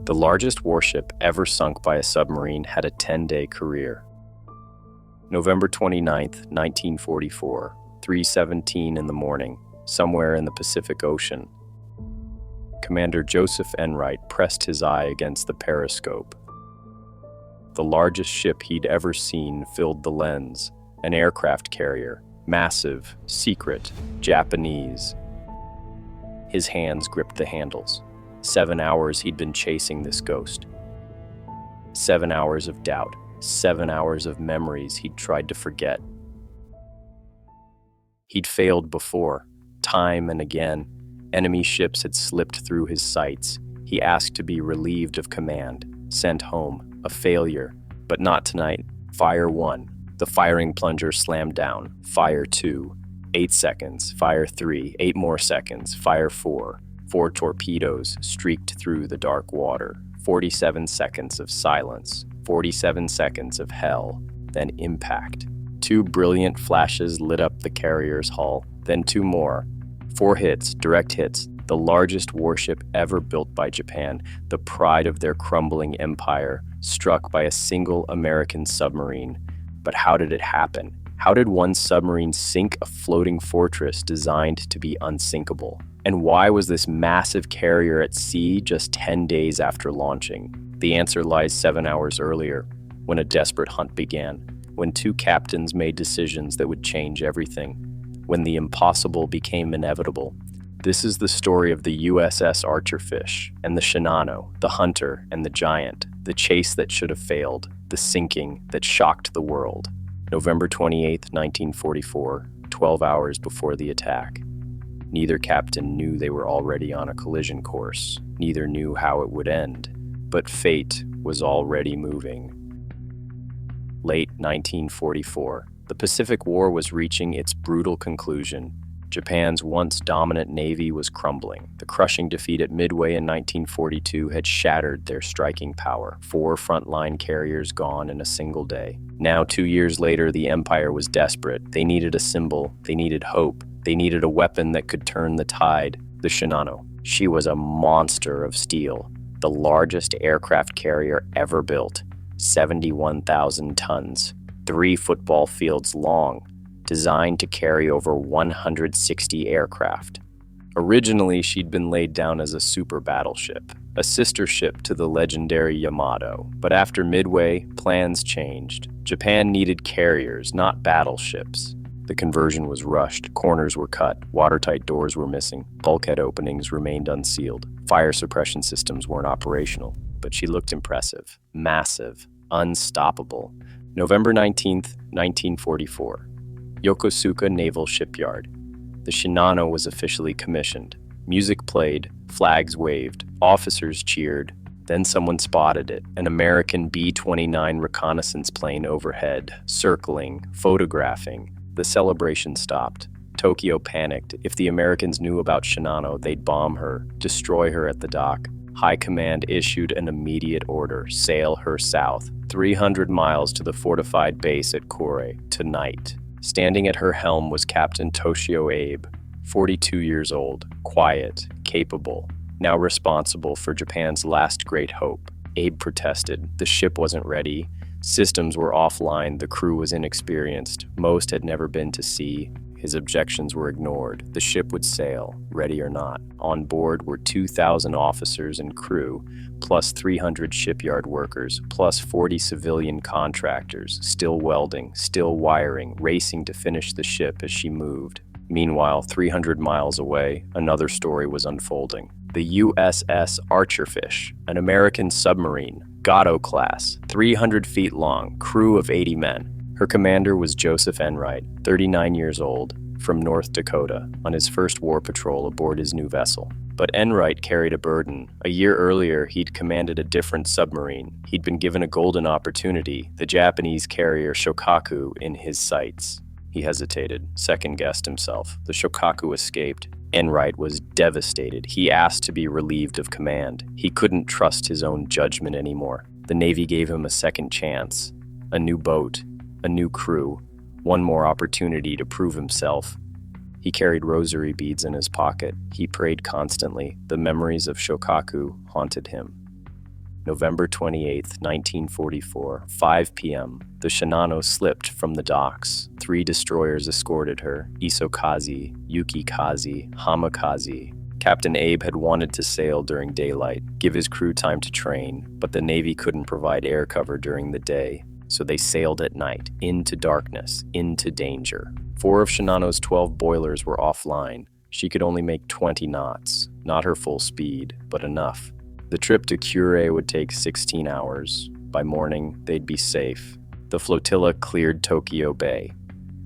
The largest warship ever sunk by a submarine had a 10-day career. November 29, 1944, 3:17 in the morning, somewhere in the Pacific Ocean. Commander Joseph Enright pressed his eye against the periscope. The largest ship he'd ever seen filled the lens, an aircraft carrier, massive, secret, Japanese. His hands gripped the handles. 7 hours he'd been chasing this ghost. 7 hours of doubt, 7 hours of memories he'd tried to forget. He'd failed before, time and again. Enemy ships had slipped through his sights. He asked to be relieved of command, sent home, a failure. But not tonight. Fire 1. The firing plunger slammed down. Fire 2. 8 seconds. Fire 3. 8 more seconds. Fire 4. 4 torpedoes streaked through the dark water. 47 seconds of silence. 47 seconds of hell. Then impact. 2 brilliant flashes lit up the carrier's hull. Then 2 more. 4 hits, direct hits. The largest warship ever built by Japan, the pride of their crumbling empire, struck by a single American submarine. But how did it happen? How did one submarine sink a floating fortress designed to be unsinkable? And why was this massive carrier at sea just 10 days after launching? The answer lies 7 hours earlier, when a desperate hunt began, when 2 captains made decisions that would change everything, when the impossible became inevitable. This is the story of the USS Archerfish and the Shinano, the hunter and the giant, the chase that should have failed, the sinking that shocked the world. November 28, 1944, 12 hours before the attack. Neither captain knew they were already on a collision course. Neither knew how it would end. But fate was already moving. Late 1944, the Pacific War was reaching its brutal conclusion. Japan's once dominant navy was crumbling. The crushing defeat at Midway in 1942 had shattered their striking power. 4 frontline carriers gone in a single day. Now, 2 years later, the empire was desperate. They needed a symbol. They needed hope. They needed a weapon that could turn the tide. The Shinano. She was a monster of steel. The largest aircraft carrier ever built. 71,000 tons. 3 football fields long. Designed to carry over 160 aircraft. Originally, she'd been laid down as a super battleship, a sister ship to the legendary Yamato. But after Midway, plans changed. Japan needed carriers, not battleships. The conversion was rushed, corners were cut, watertight doors were missing, bulkhead openings remained unsealed, fire suppression systems weren't operational. But she looked impressive, massive, unstoppable. November 19th, 1944. Yokosuka Naval Shipyard. The Shinano was officially commissioned. Music played, flags waved, officers cheered. Then someone spotted it, an American B-29 reconnaissance plane overhead, circling, photographing. The celebration stopped. Tokyo panicked. If the Americans knew about Shinano, they'd bomb her, destroy her at the dock. High Command issued an immediate order: sail her south, 300 miles to the fortified base at Kure, tonight. Standing at her helm was Captain Toshio Abe, 42 years old, quiet, capable, now responsible for Japan's last great hope. Abe protested. The ship wasn't ready. Systems were offline. The crew was inexperienced. Most had never been to sea. His objections were ignored. The ship would sail, ready or not. On board were 2,000 officers and crew, plus 300 shipyard workers, plus 40 civilian contractors, still welding, still wiring, racing to finish the ship as she moved. Meanwhile, 300 miles away, another story was unfolding. The USS Archerfish, an American submarine, Yamato-class, 300 feet long, crew of 80 men. Her commander was Joseph Enright, 39 years old, from North Dakota, on his first war patrol aboard his new vessel. But Enright carried a burden. A year earlier, he'd commanded a different submarine. He'd been given a golden opportunity, the Japanese carrier Shokaku, in his sights. He hesitated, second-guessed himself. The Shokaku escaped. Enright was devastated. He asked to be relieved of command. He couldn't trust his own judgment anymore. The Navy gave him a second chance, a new boat, a new crew, one more opportunity to prove himself. He carried rosary beads in his pocket. He prayed constantly. The memories of Shokaku haunted him. November 28, 1944, 5 p.m., the Shinano slipped from the docks. 3 destroyers escorted her: Isokaze, Yukikaze, Hamakaze. Captain Abe had wanted to sail during daylight, give his crew time to train, but the Navy couldn't provide air cover during the day, so they sailed at night, into darkness, into danger. 4 of Shinano's 12 boilers were offline. She could only make 20 knots, not her full speed, but enough. The trip to Kure would take 16 hours. By morning, they'd be safe. The flotilla cleared Tokyo Bay.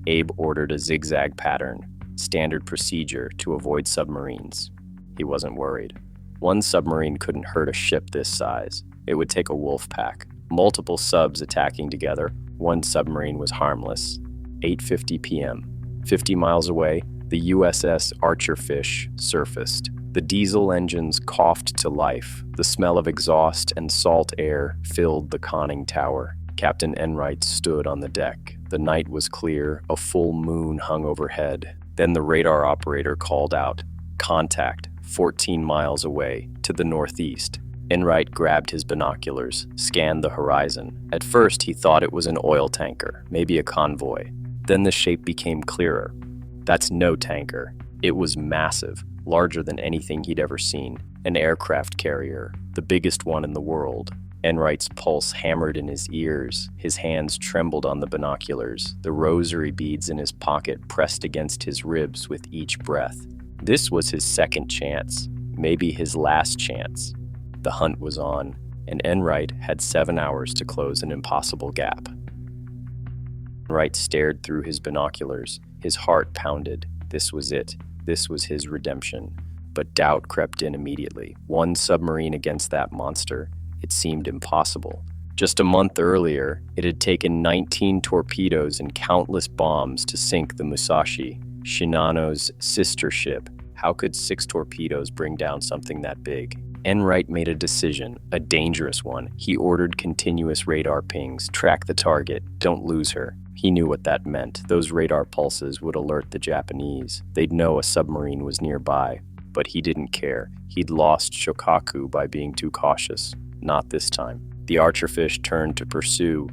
Abe ordered a zigzag pattern, standard procedure to avoid submarines. He wasn't worried. One submarine couldn't hurt a ship this size. It would take a wolf pack. Multiple subs attacking together. One submarine was harmless. 8:50 p.m. 50 miles away, the USS Archerfish surfaced. The diesel engines coughed to life. The smell of exhaust and salt air filled the conning tower. Captain Enright stood on the deck. The night was clear. A full moon hung overhead. Then the radar operator called out, "Contact, 14 miles away, to the northeast." Enright grabbed his binoculars, scanned the horizon. At first, he thought it was an oil tanker, maybe a convoy. Then the shape became clearer. That's no tanker. It was massive, larger than anything he'd ever seen. An aircraft carrier, the biggest one in the world. Enright's pulse hammered in his ears. His hands trembled on the binoculars. The rosary beads in his pocket pressed against his ribs with each breath. This was his second chance, maybe his last chance. The hunt was on, and Enright had 7 hours to close an impossible gap. Enright stared through his binoculars. His heart pounded. This was it. This was his redemption. But doubt crept in immediately. One submarine against that monster. It seemed impossible. Just a month earlier, it had taken 19 torpedoes and countless bombs to sink the Musashi, Shinano's sister ship. How could 6 torpedoes bring down something that big? Enright made a decision, a dangerous one. He ordered continuous radar pings. Track the target. Don't lose her. He knew what that meant. Those radar pulses would alert the Japanese. They'd know a submarine was nearby. But he didn't care. He'd lost Shokaku by being too cautious. Not this time. The Archerfish turned to pursue.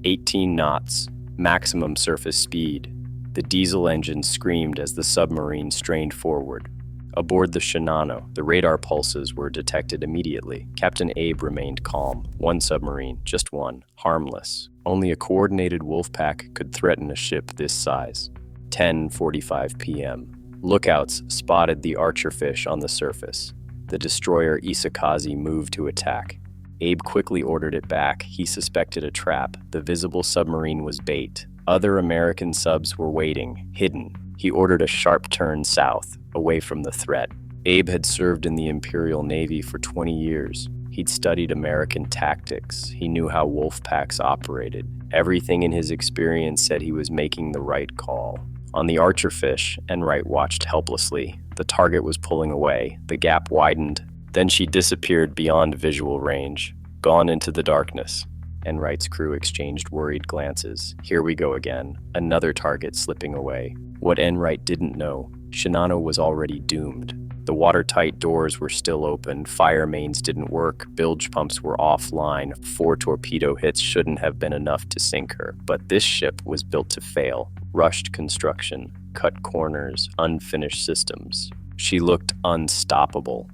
18 knots. Maximum surface speed. The diesel engine screamed as the submarine strained forward. Aboard the Shinano, the radar pulses were detected immediately. Captain Abe remained calm. One submarine, just one, harmless. Only a coordinated wolf pack could threaten a ship this size. 10:45 p.m. Lookouts spotted the Archerfish on the surface. The destroyer Isokaze moved to attack. Abe quickly ordered it back. He suspected a trap. The visible submarine was bait. Other American subs were waiting, hidden. He ordered a sharp turn south, away from the threat. Abe had served in the Imperial Navy for 20 years. He'd studied American tactics. He knew how wolf packs operated. Everything in his experience said he was making the right call. On the Archerfish, Enright watched helplessly. The target was pulling away. The gap widened. Then she disappeared beyond visual range, gone into the darkness. Enright's crew exchanged worried glances. Here we go again. Another target slipping away. What Enright didn't know, Shinano was already doomed. The watertight doors were still open, fire mains didn't work, bilge pumps were offline, 4 torpedo hits shouldn't have been enough to sink her. But this ship was built to fail. Rushed construction, cut corners, unfinished systems. She looked unstoppable,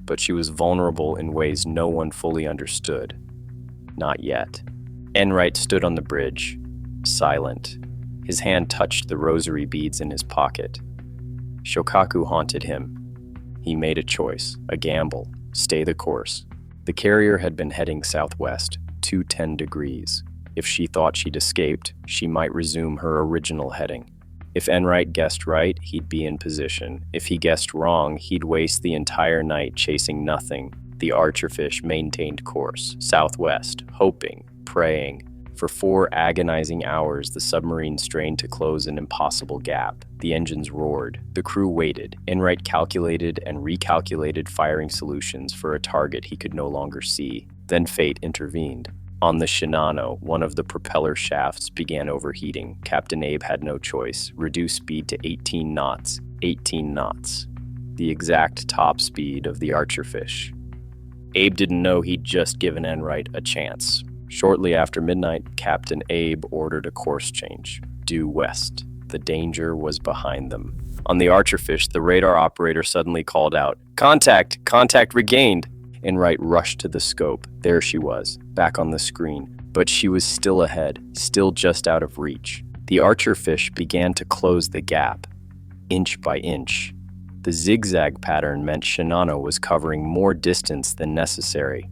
but she was vulnerable in ways no one fully understood. Not yet. Enright stood on the bridge, silent. His hand touched the rosary beads in his pocket. Shokaku haunted him. He made a choice, a gamble, stay the course. The carrier had been heading southwest, 210 degrees. If she thought she'd escaped, she might resume her original heading. If Enright guessed right, he'd be in position. If he guessed wrong, he'd waste the entire night chasing nothing. The Archerfish maintained course, southwest, hoping, praying. For 4 agonizing hours, the submarine strained to close an impossible gap. The engines roared. The crew waited. Enright calculated and recalculated firing solutions for a target he could no longer see. Then fate intervened. On the Shinano, one of the propeller shafts began overheating. Captain Abe had no choice. Reduce speed to 18 knots. 18 knots. The exact top speed of the Archerfish. Abe didn't know he'd just given Enright a chance. Shortly after midnight, Captain Abe ordered a course change, due west. The danger was behind them. On the Archerfish, the radar operator suddenly called out, "Contact! Contact regained!" Enright rushed to the scope. There she was, back on the screen. But she was still ahead, still just out of reach. The Archerfish began to close the gap, inch by inch. The zigzag pattern meant Shinano was covering more distance than necessary,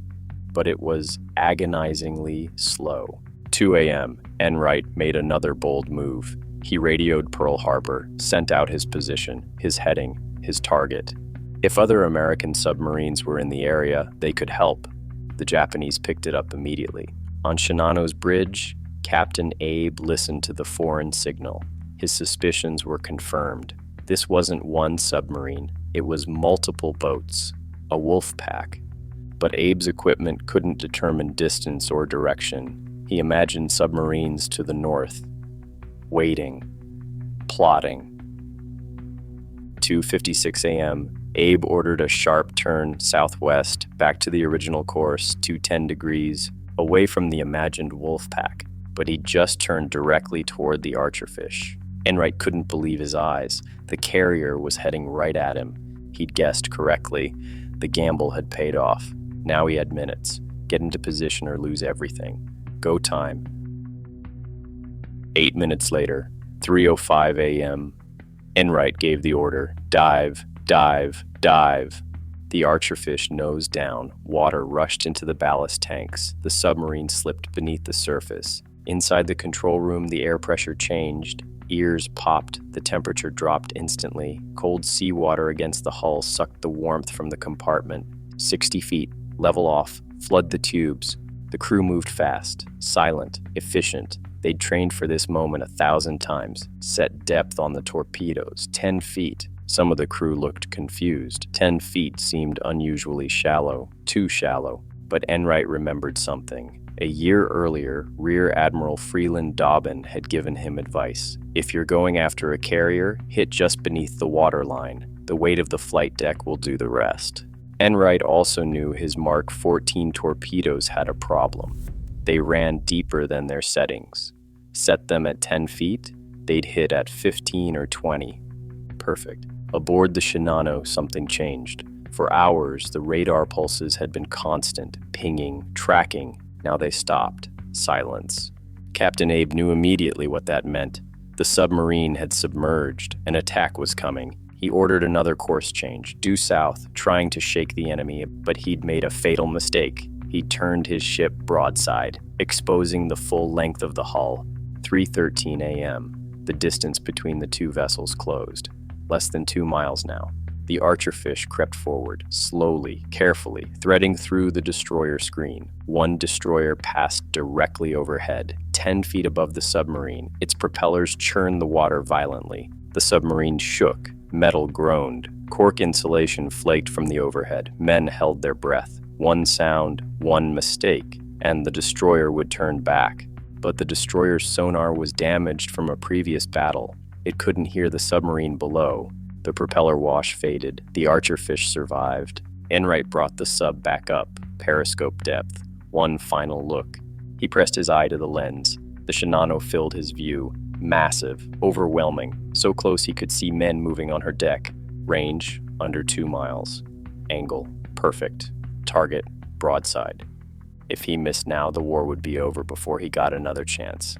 but it was agonizingly slow. 2 a.m., Enright made another bold move. He radioed Pearl Harbor, sent out his position, his heading, his target. If other American submarines were in the area, they could help. The Japanese picked it up immediately. On Shinano's bridge, Captain Abe listened to the foreign signal. His suspicions were confirmed. This wasn't one submarine, it was multiple boats, a wolf pack. But Abe's equipment couldn't determine distance or direction. He imagined submarines to the north, waiting, plotting. 2:56 a.m., Abe ordered a sharp turn southwest, back to the original course, 210 degrees, away from the imagined wolf pack. But he just turned directly toward the Archerfish. Enright couldn't believe his eyes. The carrier was heading right at him. He'd guessed correctly. The gamble had paid off. Now he had minutes. Get into position or lose everything. Go time. 8 minutes later, 3:05 a.m., Enright gave the order, dive, dive, dive. The Archerfish nosed down. Water rushed into the ballast tanks. The submarine slipped beneath the surface. Inside the control room, the air pressure changed. Ears popped. The temperature dropped instantly. Cold seawater against the hull sucked the warmth from the compartment. 60 feet. Level off. Flood the tubes. The crew moved fast, silent, efficient. They'd trained for this moment 1,000 times. Set depth on the torpedoes, 10 feet. Some of the crew looked confused. 10 feet seemed unusually shallow, too shallow. But Enright remembered something. A year earlier, Rear Admiral Freeland Dobbin had given him advice. If you're going after a carrier, hit just beneath the waterline. The weight of the flight deck will do the rest. Enright also knew his Mark 14 torpedoes had a problem. They ran deeper than their settings. Set them at 10 feet, they'd hit at 15 or 20. Perfect. Aboard the Shinano, something changed. For hours, the radar pulses had been constant, pinging, tracking. Now they stopped. Silence. Captain Abe knew immediately what that meant. The submarine had submerged. An attack was coming. He ordered another course change, due south, trying to shake the enemy, but he'd made a fatal mistake. He turned his ship broadside, exposing the full length of the hull. 3:13 a.m. The distance between the two vessels closed. Less than 2 miles now. The Archerfish crept forward, slowly, carefully, threading through the destroyer screen. One destroyer passed directly overhead, 10 feet above the submarine. Its propellers churned the water violently. The submarine shook. Metal groaned. Cork insulation flaked from the overhead. Men held their breath. One sound, one mistake, and the destroyer would turn back. But the destroyer's sonar was damaged from a previous battle. It couldn't hear the submarine below. The propeller wash faded. The Archerfish survived. Enright brought the sub back up, periscope depth. One final look. He pressed his eye to the lens. The Shinano filled his view. Massive, overwhelming, so close he could see men moving on her deck. Range, under 2 miles. Angle, perfect. Target, broadside. If he missed now, the war would be over before he got another chance.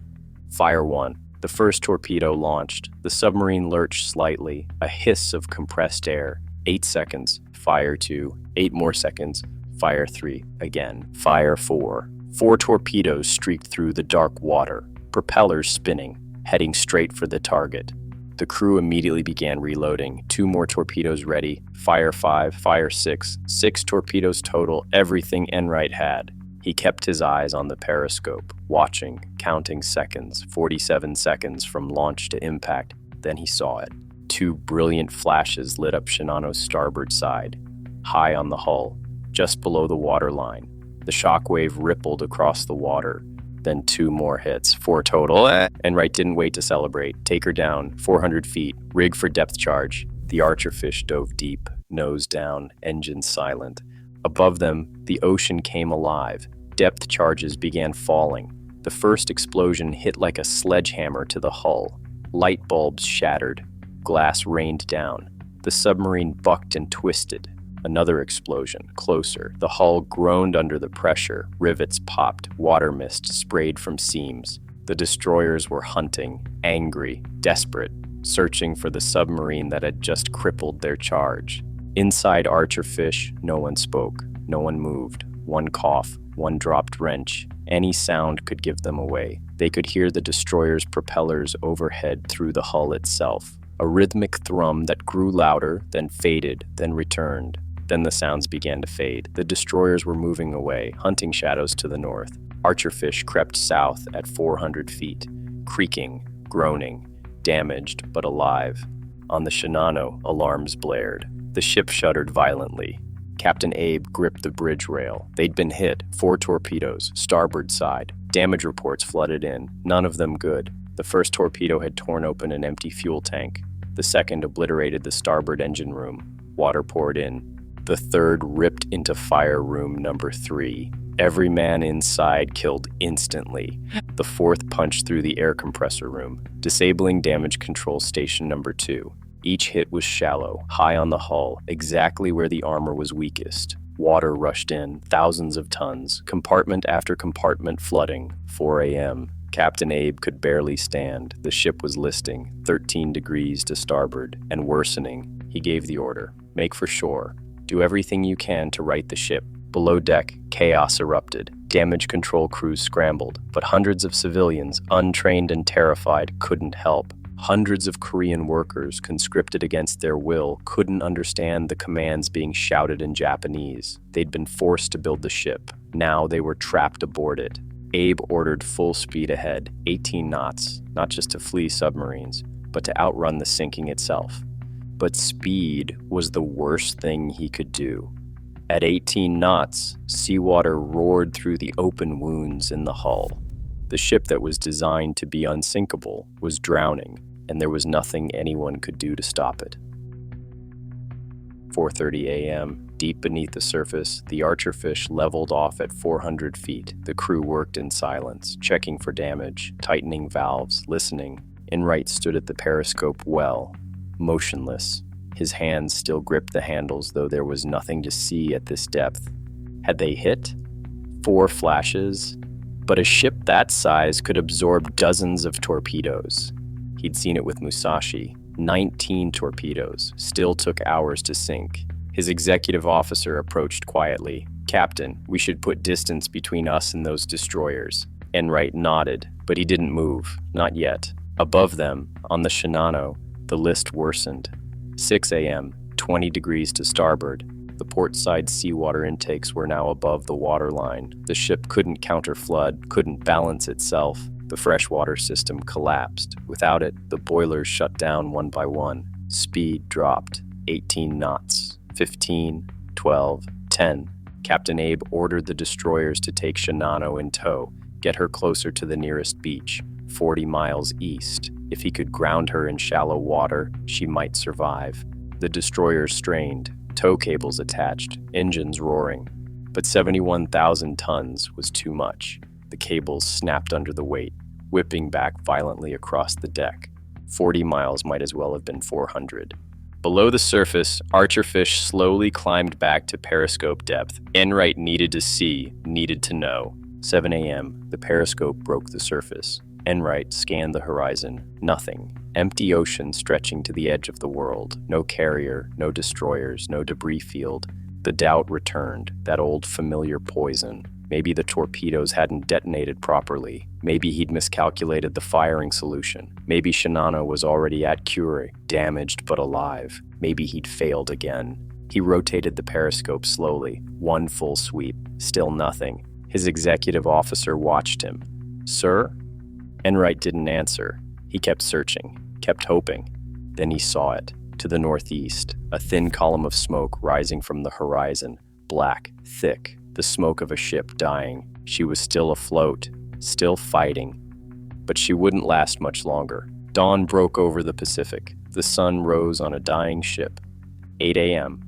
Fire 1. The first torpedo launched. The submarine lurched slightly, a hiss of compressed air. 8 seconds. Fire 2. 8 more seconds. Fire 3. Again. Fire 4. 4 torpedoes streaked through the dark water, propellers spinning, heading straight for the target. The crew immediately began reloading. 2 more torpedoes ready. Fire 5. Fire 6. 6 torpedoes total, everything Enright had. He kept his eyes on the periscope, watching, counting seconds, 47 seconds from launch to impact. Then he saw it. 2 brilliant flashes lit up Shinano's starboard side, high on the hull, just below the waterline. The shockwave rippled across the water. Then 2 more hits, 4 total. Enright didn't wait to celebrate. Take her down, 400 feet, rig for depth charge. The Archerfish dove deep, nose down, engine silent. Above them, the ocean came alive. Depth charges began falling. The first explosion hit like a sledgehammer to the hull. Light bulbs shattered. Glass rained down. The submarine bucked and twisted. Another explosion, closer. The hull groaned under the pressure. Rivets popped. Water mist sprayed from seams. The destroyers were hunting, angry, desperate, searching for the submarine that had just crippled their charge. Inside Archerfish, no one spoke. No one moved. One cough, one dropped wrench. Any sound could give them away. They could hear the destroyer's propellers overhead through the hull itself. A rhythmic thrum that grew louder, then faded, then returned. Then the sounds began to fade. The destroyers were moving away, hunting shadows to the north. Archerfish crept south at 400 feet, creaking, groaning, damaged but alive. On the Shinano, alarms blared. The ship shuddered violently. Captain Abe gripped the bridge rail. They'd been hit. 4 torpedoes, starboard side. Damage reports flooded in, none of them good. The first torpedo had torn open an empty fuel tank. The second obliterated the starboard engine room. Water poured in. The third ripped into fire room number 3. Every man inside killed instantly. The fourth punched through the air compressor room, disabling damage control station number 2. Each hit was shallow, high on the hull, exactly where the armor was weakest. Water rushed in, thousands of tons, compartment after compartment flooding. 4 a.m. Captain Abe could barely stand. The ship was listing, 13 degrees to starboard, and worsening. He gave the order, make for shore. Do everything you can to right the ship. Below deck, chaos erupted. Damage control crews scrambled, but hundreds of civilians, untrained and terrified, couldn't help. Hundreds of Korean workers, conscripted against their will, couldn't understand the commands being shouted in Japanese. They'd been forced to build the ship. Now they were trapped aboard it. Abe ordered full speed ahead, 18 knots, not just to flee submarines, but to outrun the sinking itself. But speed was the worst thing he could do. At 18 knots, seawater roared through the open wounds in the hull. The ship that was designed to be unsinkable was drowning, and there was nothing anyone could do to stop it. 4:30 a.m., deep beneath the surface, the Archerfish leveled off at 400 feet. The crew worked in silence, checking for damage, tightening valves, listening. Enright stood at the periscope well, motionless. His hands still gripped the handles, though there was nothing to see at this depth. Had they hit? 4 flashes? But a ship that size could absorb dozens of torpedoes. He'd seen it with Musashi. 19 torpedoes. Still took hours to sink. His executive officer approached quietly. "Captain, we should put distance between us and those destroyers." Enright nodded, but he didn't move. Not yet. Above them, on the Shinano, the list worsened. 6 a.m., 20 degrees to starboard. The port side seawater intakes were now above the waterline. The ship couldn't counter-flood, couldn't balance itself. The freshwater system collapsed. Without it, the boilers shut down one by one. Speed dropped. 18 knots. 15, 12, 10. Captain Abe ordered the destroyers to take Shinano in tow, get her closer to the nearest beach, 40 miles east. If he could ground her in shallow water, she might survive. The destroyers strained, tow cables attached, engines roaring. But 71,000 tons was too much. The cables snapped under the weight, whipping back violently across the deck. 40 miles might as well have been 400. Below the surface, Archerfish slowly climbed back to periscope depth. Enright needed to see, needed to know. 7 a.m., the periscope broke the surface. Enright scanned the horizon. Nothing. Empty ocean stretching to the edge of the world. No carrier, no destroyers, no debris field. The doubt returned, that old familiar poison. Maybe the torpedoes hadn't detonated properly. Maybe he'd miscalculated the firing solution. Maybe Shinano was already at Curie, damaged but alive. Maybe he'd failed again. He rotated the periscope slowly, one full sweep. Still nothing. His executive officer watched him. "Sir?" Enright didn't answer. He kept searching, kept hoping. Then he saw it. To the northeast, a thin column of smoke rising from the horizon. Black, thick, the smoke of a ship dying. She was still afloat, still fighting. But she wouldn't last much longer. Dawn broke over the Pacific. The sun rose on a dying ship. 8 a.m.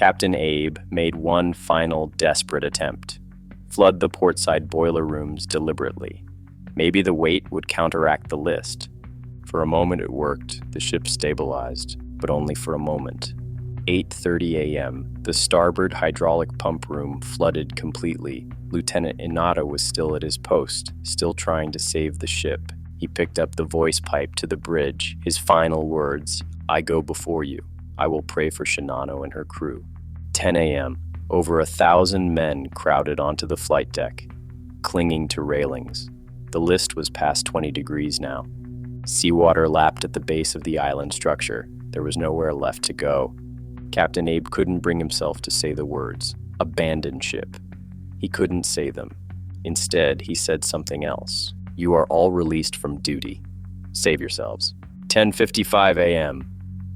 Captain Abe made one final desperate attempt. Flood the portside boiler rooms deliberately. Maybe the weight would counteract the list. For a moment it worked. The ship stabilized, but only for a moment. 8:30 a.m., the starboard hydraulic pump room flooded completely. Lieutenant Inada was still at his post, still trying to save the ship. He picked up the voice pipe to the bridge, his final words, "I go before you. I will pray for Shinano and her crew." 10 a.m., over 1,000 men crowded onto the flight deck, clinging to railings. The list was past 20 degrees now. Seawater lapped at the base of the island structure. There was nowhere left to go. Captain Abe couldn't bring himself to say the words, "Abandon ship." He couldn't say them. Instead, he said something else. "You are all released from duty. Save yourselves." 10:55 a.m.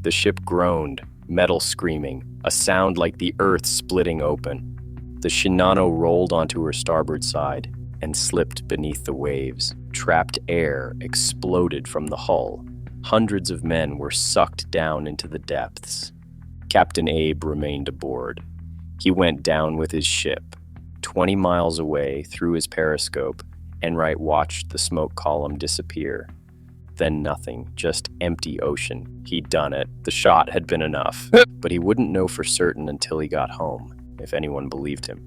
The ship groaned, metal screaming, a sound like the earth splitting open. The Shinano rolled onto her starboard side and slipped beneath the waves. Trapped air exploded from the hull. Hundreds of men were sucked down into the depths. Captain Abe remained aboard. He went down with his ship. 20 miles away, through his periscope, Enright watched the smoke column disappear. Then nothing, just empty ocean. He'd done it. The shot had been enough. But he wouldn't know for certain until he got home, if anyone believed him.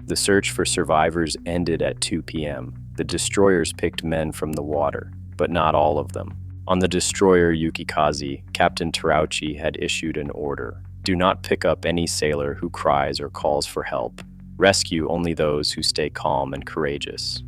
The search for survivors ended at 2 p.m. The destroyers picked men from the water, but not all of them. On the destroyer Yukikaze, Captain Terauchi had issued an order. Do not pick up any sailor who cries or calls for help. Rescue only those who stay calm and courageous.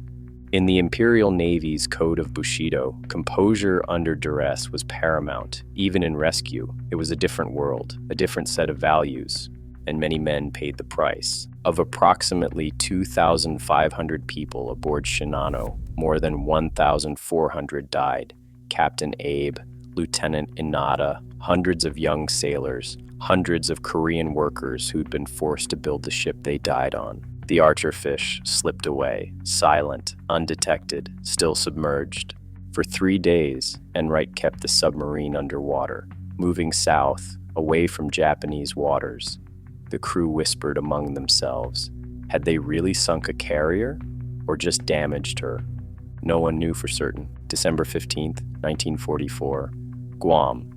In the Imperial Navy's code of Bushido, composure under duress was paramount. Even in rescue, it was a different world, a different set of values, and many men paid the price. Of approximately 2,500 people aboard Shinano, more than 1,400 died. Captain Abe, Lieutenant Inada, hundreds of young sailors, hundreds of Korean workers who'd been forced to build the ship they died on. The Archerfish slipped away, silent, undetected, still submerged. For 3 days, Enright kept the submarine underwater, moving south, away from Japanese waters. The crew whispered among themselves. Had they really sunk a carrier, or just damaged her? No one knew for certain. December 15th, 1944, Guam.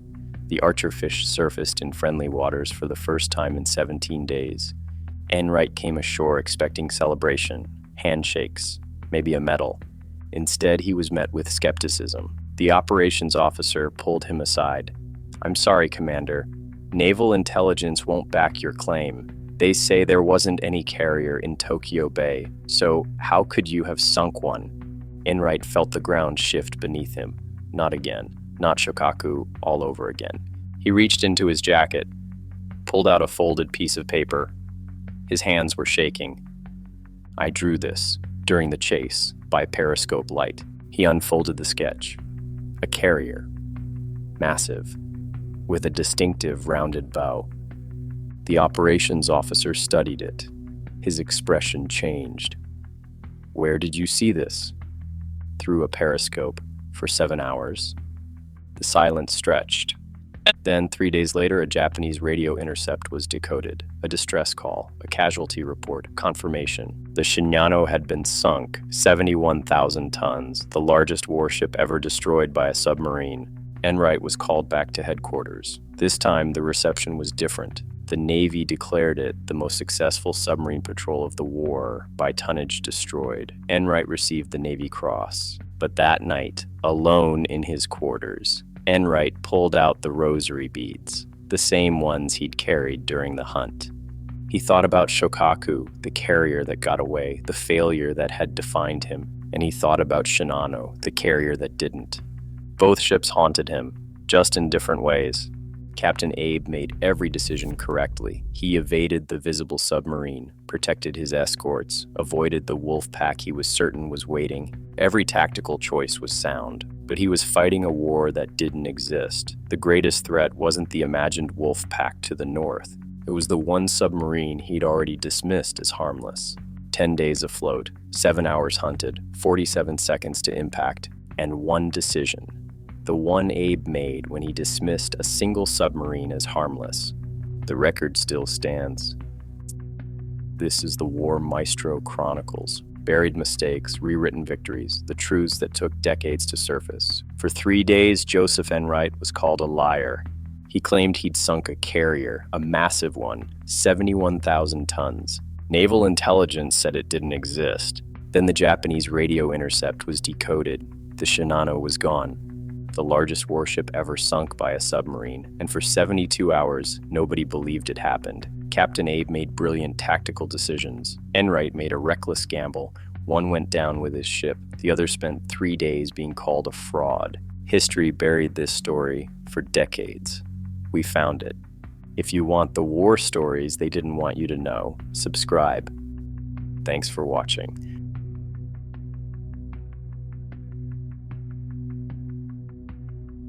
The Archerfish surfaced in friendly waters for the first time in 17 days. Enright came ashore expecting celebration, handshakes, maybe a medal. Instead, he was met with skepticism. The operations officer pulled him aside. "I'm sorry, Commander. Naval intelligence won't back your claim. They say there wasn't any carrier in Tokyo Bay, so how could you have sunk one?" Enright felt the ground shift beneath him. Not again. Not Shokaku all over again. He reached into his jacket, pulled out a folded piece of paper. His hands were shaking. "I drew this during the chase by periscope light." He unfolded the sketch. A carrier. Massive. With a distinctive rounded bow. The operations officer studied it. His expression changed. "Where did you see this?" "Through a periscope for 7 hours." The silence stretched. Then, 3 days later, a Japanese radio intercept was decoded. A distress call, a casualty report, confirmation. The Shinano had been sunk, 71,000 tons, the largest warship ever destroyed by a submarine. Enright was called back to headquarters. This time, the reception was different. The Navy declared it the most successful submarine patrol of the war by tonnage destroyed. Enright received the Navy Cross. But that night, alone in his quarters, Enright pulled out the rosary beads, the same ones he'd carried during the hunt. He thought about Shokaku, the carrier that got away, the failure that had defined him, and he thought about Shinano, the carrier that didn't. Both ships haunted him, just in different ways. Captain Abe made every decision correctly. He evaded the visible submarine, protected his escorts, avoided the wolf pack he was certain was waiting. Every tactical choice was sound, but he was fighting a war that didn't exist. The greatest threat wasn't the imagined wolf pack to the north. It was the one submarine he'd already dismissed as harmless. 10 days afloat, 7 hours hunted, 47 seconds to impact, and one decision. The one Abe made when he dismissed a single submarine as harmless. The record still stands. This is the War Maestro Chronicles. Buried mistakes, rewritten victories, the truths that took decades to surface. For 3 days, Joseph Enright was called a liar. He claimed he'd sunk a carrier, a massive one, 71,000 tons. Naval intelligence said it didn't exist. Then the Japanese radio intercept was decoded. The Shinano was gone, the largest warship ever sunk by a submarine, and for 72 hours, nobody believed it happened. Captain Abe made brilliant tactical decisions. Enright made a reckless gamble. One went down with his ship. The other spent 3 days being called a fraud. History buried this story for decades. We found it. If you want the war stories they didn't want you to know, subscribe. Thanks for watching.